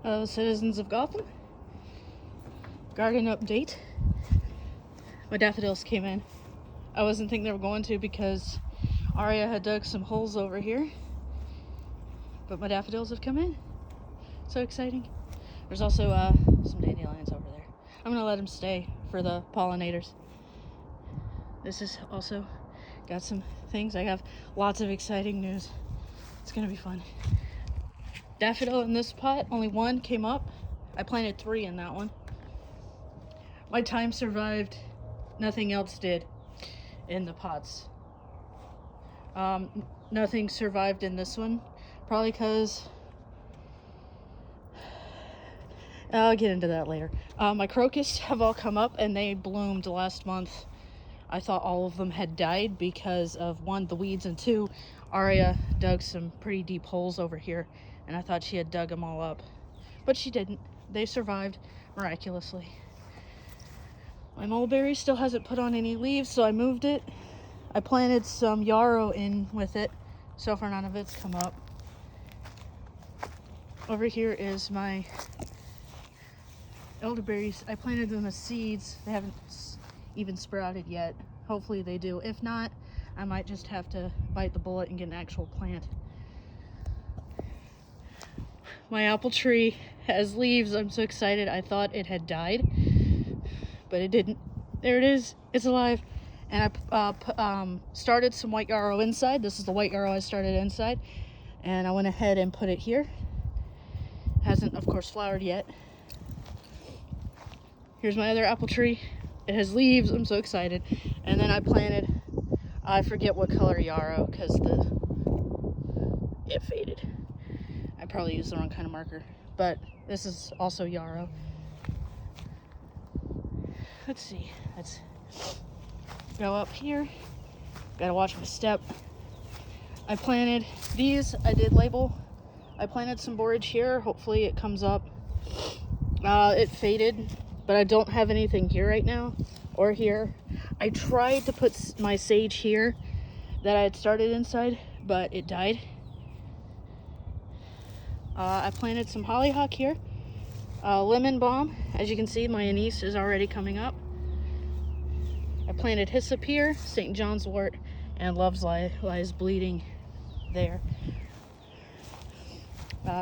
Hello, citizens of Gotham. Garden update. My daffodils came in. I wasn't thinking they were going to because Aria had dug some holes over here. But my daffodils have come in. So exciting. There's also some dandelions over there. I'm gonna let them stay for the pollinators. This is also got some things. I have lots of exciting news. It's gonna be fun. Daffodil in this pot, only one came up. I planted 3 in that one. My thyme survived. Nothing else did in the pots. Nothing survived in this one. Probably because... I'll get into that later. My crocus have all come up and they bloomed last month. I thought all of them had died because of 1, the weeds, and 2, Aria dug some pretty deep holes over here and I thought she had dug them all up. But she didn't. They survived miraculously. My mulberry still hasn't put on any leaves, so I moved it. I planted some yarrow in with it. So far none of it's come up. Over here is my elderberries. I planted them as seeds. They haven't even sprouted yet. Hopefully they do. If not, I might just have to bite the bullet and get an actual plant. My apple tree has leaves. I'm so excited. I thought it had died, but it didn't. There it is. It's alive. And I started some white yarrow inside. This is the white yarrow I started inside. And I went ahead and put it here. Hasn't, of course, flowered yet. Here's my other apple tree. It has leaves. I'm so excited. And then I planted, I forget what color yarrow because it faded. I probably used the wrong kind of marker. But this is also yarrow. Let's see. Let's go up here. Gotta watch my step. I planted these. I did label. I planted some borage here. Hopefully it comes up. It faded, but I don't have anything here right now or here. I tried to put my sage here that I had started inside, but it died. I planted some hollyhock here. Lemon balm. As you can see, my anise is already coming up. I planted hyssop here, St. John's wort, and love's lies bleeding there.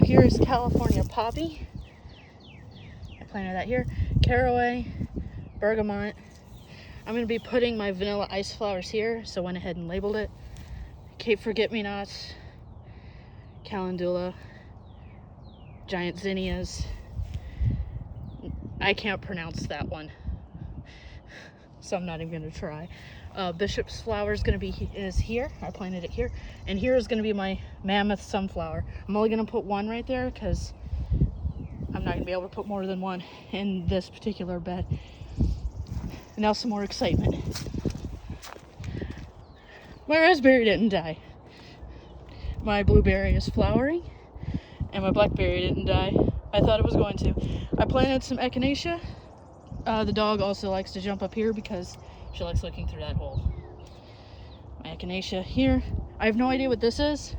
Here is California poppy. I planted that here. Caraway, bergamot. I'm going to be putting my vanilla ice flowers here, so I went ahead and labeled it. Cape forget-me-nots, calendula, giant zinnias. I can't pronounce that one, so I'm not even going to try. Bishop's flower is going to be is here. I planted it here. And here is going to be my mammoth sunflower. I'm only going to put 1 right there because I'm not going to be able to put more than 1 in this particular bed. And now some more excitement. My raspberry didn't die. My blueberry is flowering. And my blackberry didn't die. I thought it was going to. I planted some echinacea. The dog also likes to jump up here because she likes looking through that hole. My echinacea here. I have no idea what this is.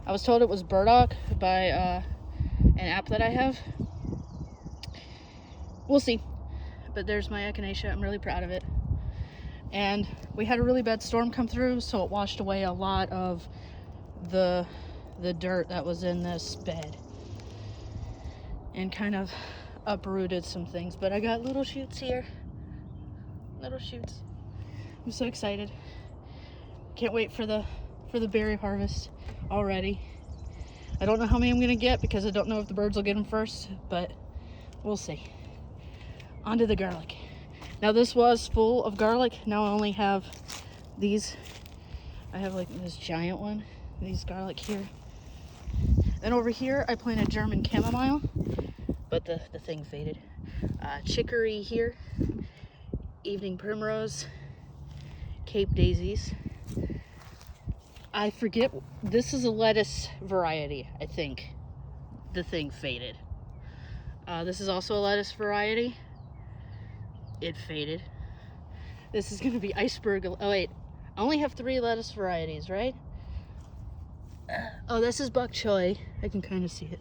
I was told it was burdock by an app that I have. We'll see. But there's my echinacea. I'm really proud of it. And we had a really bad storm come through, so it washed away a lot of the dirt that was in this bed. And kind of uprooted some things. But I got little shoots here. Little shoots. I'm so excited. Can't wait for the berry harvest already. I don't know how many I'm gonna get because I don't know if the birds will get them first, but we'll see. On to the garlic. Now this was full of garlic. Now I only have these. I have like this giant one. These garlic here. Then over here I planted German chamomile, but the thing faded. Chicory here. Evening primrose, Cape daisies. I forget, this is a lettuce variety, I think. The thing faded. This is also a lettuce variety. It faded. This is gonna be iceberg. Oh wait, I only have 3 lettuce varieties, right? Oh, this is bok choy. I can kind of see it.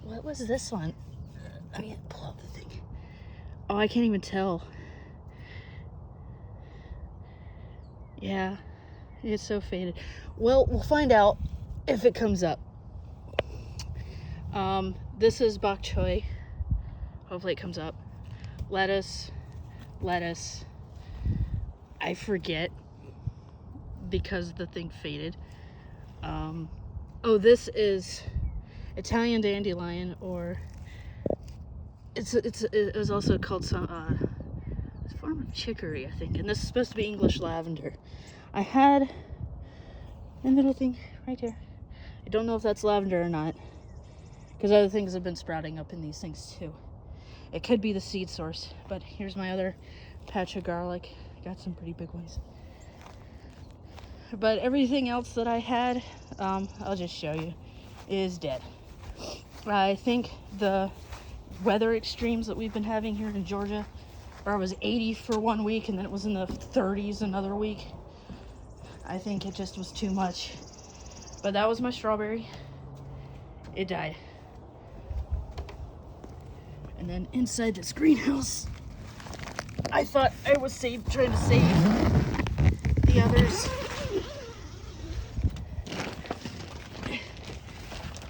What was this one? Let me pull out the thing. Oh, I can't even tell. Yeah, it's so faded. Well, we'll find out if it comes up. This is bok choy. Hopefully it comes up. Lettuce. I forget because the thing faded. Oh, this is Italian dandelion, or it was also called some it's a form of chicory, I think. And this is supposed to be English lavender. I had a little thing right here. I don't know if that's lavender or not, because other things have been sprouting up in these things too. It could be the seed source, but here's my other patch of garlic. Got some pretty big ones. But everything else that I had, I'll just show you, is dead. I think the weather extremes that we've been having here in Georgia, where it was 80 for 1 week and then it was in the 30s another week, I think it just was too much. But that was my strawberry. It died. And then inside this greenhouse, I thought I was trying to save the others.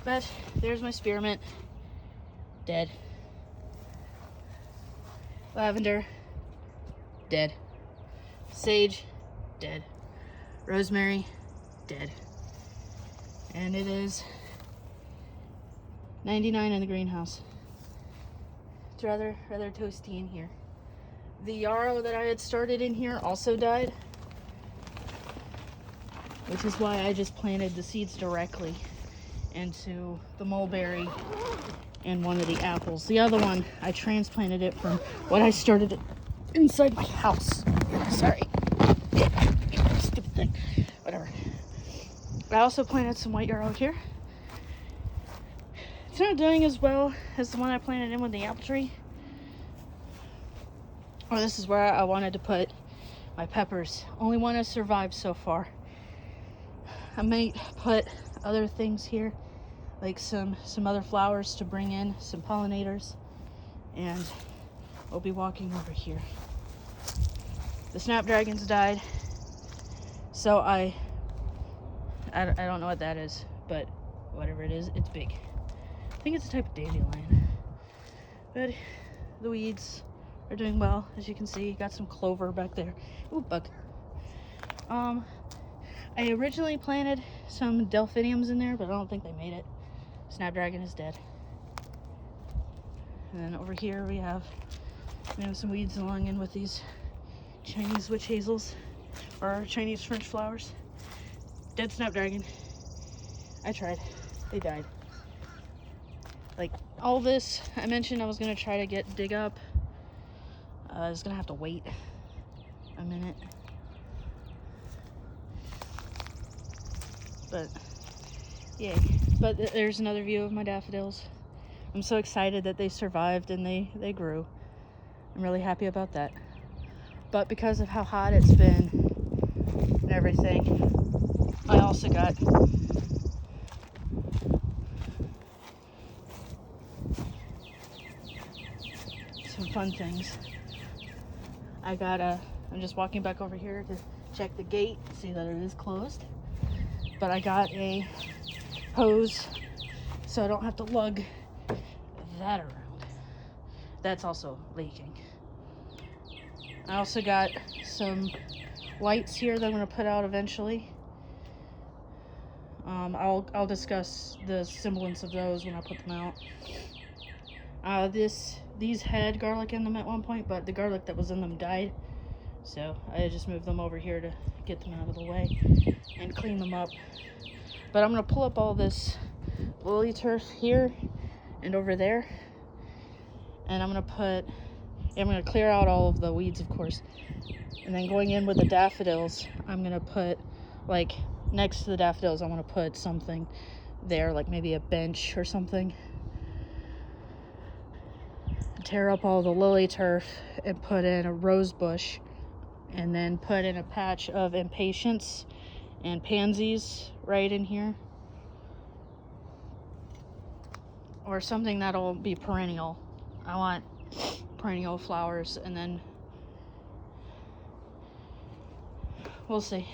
But there's my spearmint, dead. Lavender, dead. Sage, dead. Rosemary, dead. And it is 99 in the greenhouse. It's rather toasty in here. The yarrow that I had started in here also died, which is why I just planted the seeds directly into the mulberry and one of the apples. The other one, I transplanted it from what I started inside my house. Sorry. Stupid thing. Whatever. I also planted some white yarrow here. It's not doing as well as the one I planted in with the apple tree. Oh, this is where I wanted to put my peppers. Only one has survived so far. I might put other things here, like some other flowers to bring in some pollinators, and we'll be walking over here. The snapdragons died, so I don't know what that is, but whatever it is, it's big. I think it's a type of dandelion. But the weeds are doing well, as you can see. Got some clover back there. Ooh, bug. I originally planted some delphiniums in there, but I don't think they made it. Snapdragon is dead. And then over here we have some weeds along in with these Chinese witch hazels, or Chinese French flowers. Dead snapdragon. I tried. They died. Like, all this, I mentioned I was going to try to dig up. I was going to have to wait a minute. But, yay. But there's another view of my daffodils. I'm so excited that they survived and they grew. I'm really happy about that. But because of how hot it's been and everything, I also got some fun things. I'm just walking back over here to check the gate, see that it is closed. But I got a hose so I don't have to lug that around. That's also leaking. I also got some lights here that I'm going to put out eventually. I'll discuss the semblance of those when I put them out. These had garlic in them at one point, but the garlic that was in them died. So I just moved them over here to get them out of the way and clean them up. But I'm going to pull up all this lily turf here and over there. And I'm going to clear out all of the weeds, of course. And then going in with the daffodils, I'm going to put, like, next to the daffodils, I want to put something there, like maybe a bench or something. Tear up all the lily turf and put in a rose bush, and then put in a patch of impatiens and pansies right in here. or something that'll be perennial. I want perennial flowers, and then we'll see.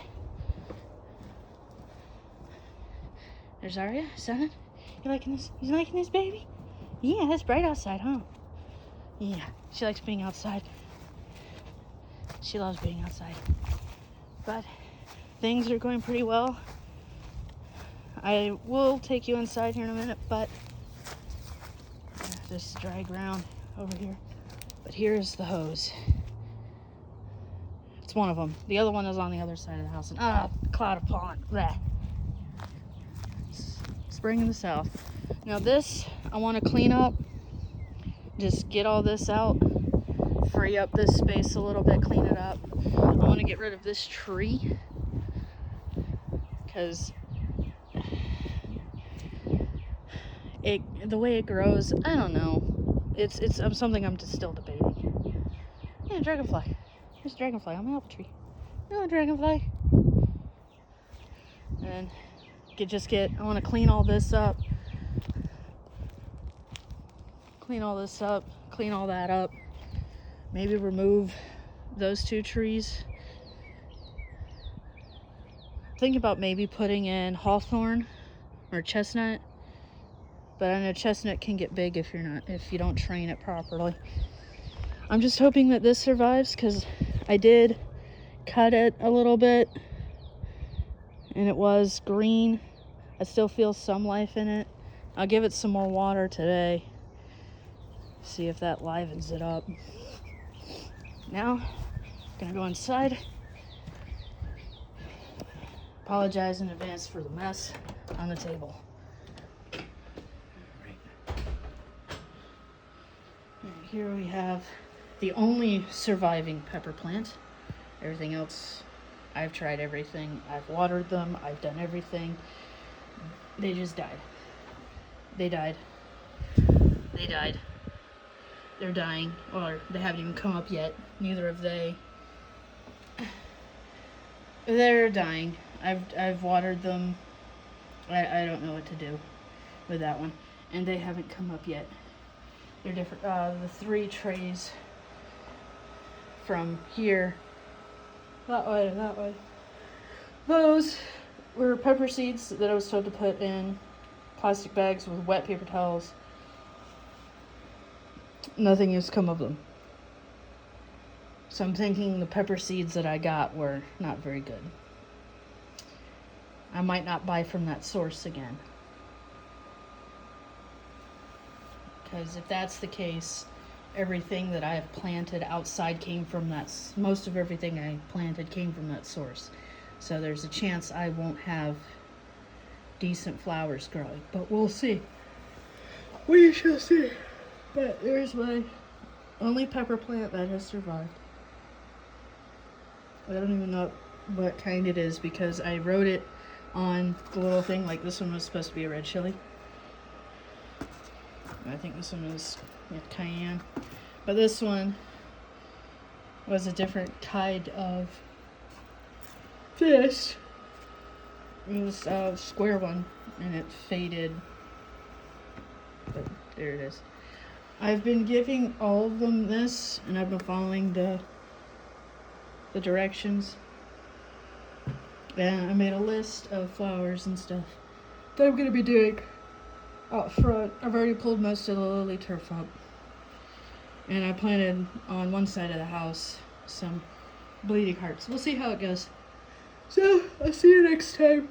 There's Aria, son. You liking this? You liking this, baby? Yeah, it's bright outside, huh? Yeah, she likes being outside. She loves being outside. But things are going pretty well. I will take you inside here in a minute, but this dry ground over here. But here's the hose. It's one of them. The other one is on the other side of the house. And cloud of pollen. Blech. Spring in the south. Now this, I want to clean up. Just get all this out. Free up this space a little bit. Clean it up. I want to get rid of this tree. Because the way it grows, I don't know. It's something I'm still debating. Yeah, dragonfly. There's a dragonfly on my apple tree. No, dragonfly. And I want to clean all this up. Clean all this up. Clean all that up. Maybe remove those 2 trees. Think about maybe putting in hawthorn or chestnut. But I know chestnut can get big if you don't train it properly. I'm just hoping that this survives, because I did cut it a little bit and it was green. I still feel some life in it. I'll give it some more water today. See if that livens it up. Now, I'm gonna go inside. Apologize in advance for the mess on the table. And here we have the only surviving pepper plant. Everything else, I've tried everything. I've watered them. I've done everything. They just died. They died. They died. They're dying. Or they haven't even come up yet. Neither have they. They're dying. I've watered them. I don't know what to do with that one. And they haven't come up yet. They're different. The 3 trays from here, that way. Those were pepper seeds that I was told to put in plastic bags with wet paper towels. Nothing has come of them. So I'm thinking the pepper seeds that I got were not very good. I might not buy from that source again. Because if that's the case, everything that I have planted outside came from most of everything I planted came from that source. So there's a chance I won't have decent flowers growing. But we'll see. We shall see. But there's my only pepper plant that has survived. I don't even know what kind it is, because I wrote it on the little thing, like this one was supposed to be a red chili. I think this one was cayenne. But this one was a different kind of fish. It was a square one, and it faded. But there it is. I've been giving all of them this, and I've been following the directions. And I made a list of flowers and stuff that I'm going to be doing out front. I've already pulled most of the lily turf up. And I planted on one side of the house some bleeding hearts. We'll see how it goes. So, I'll see you next time.